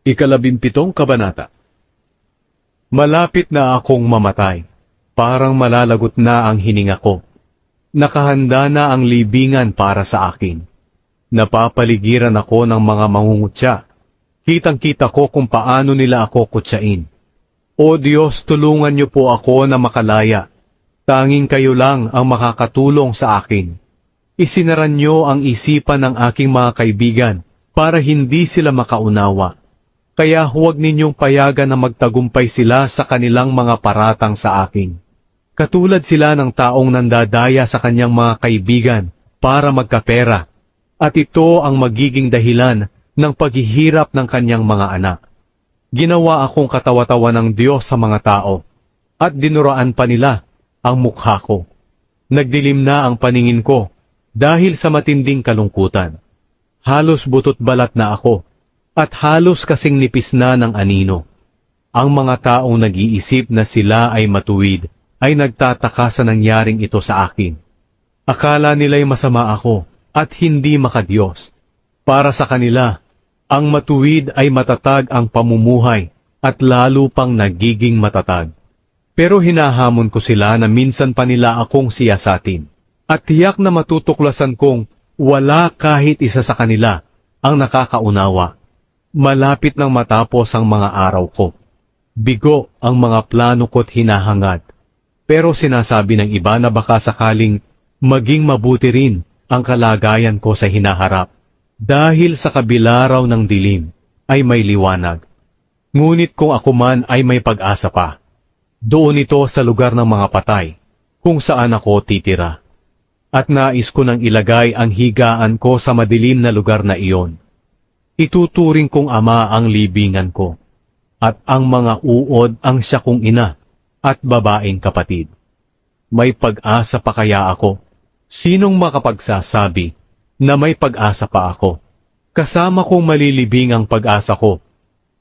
Ikalabimpitong kabanata. Malapit na akong mamatay, parang malalagot na ang hininga ko. Nakahanda na ang libingan para sa akin. Napapaligiran ako ng mga mangungutya. Kitang-kita ko kung paano nila ako kutsain. O Diyos, tulungan niyo po ako na makalaya. Tanging kayo lang ang makakatulong sa akin. Isinaran niyo ang isipan ng aking mga kaibigan para hindi sila makaunawa. Kaya huwag ninyong payagan na magtagumpay sila sa kanilang mga paratang sa akin. Katulad sila ng taong nandadaya sa kanyang mga kaibigan para magkapera, at ito ang magiging dahilan ng paghihirap ng kanyang mga anak. Ginawa akong katawa-tawa ng Diyos sa mga tao, at dinuraan pa nila ang mukha ko. Nagdilim na ang paningin ko dahil sa matinding kalungkutan. Halos butot balat na ako, at halos kasing nipis na ng anino. Ang mga taong nag-iisip na sila ay matuwid ay nagtataka sa nangyaring ito sa akin. Akala nila'y masama ako at hindi makadiyos. Para sa kanila, ang matuwid ay matatag ang pamumuhay at lalo pang nagiging matatag. Pero hinahamon ko sila na minsan pa nila akong siyasatin. At tiyak na matutuklasan kong wala kahit isa sa kanila ang nakakaunawa. Malapit nang matapos ang mga araw ko. Bigo ang mga plano ko't hinahangad. Pero sinasabi ng iba na baka sakaling maging mabuti rin ang kalagayan ko sa hinaharap. Dahil sa kabila raw ng dilim ay may liwanag. Ngunit kung ako man ay may pag-asa pa, doon ito sa lugar ng mga patay, kung saan ako titira. At nais ko nang ilagay ang higaan ko sa madilim na lugar na iyon. Ituturing kong ama ang libingan ko, at ang mga uod ang siya kong ina, at babaeng kapatid. May pag-asa pa kaya ako? Sinong makapagsasabi na may pag-asa pa ako? Kasama kong malilibing ang pag-asa ko.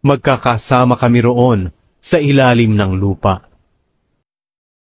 Magkakasama kami roon sa ilalim ng lupa.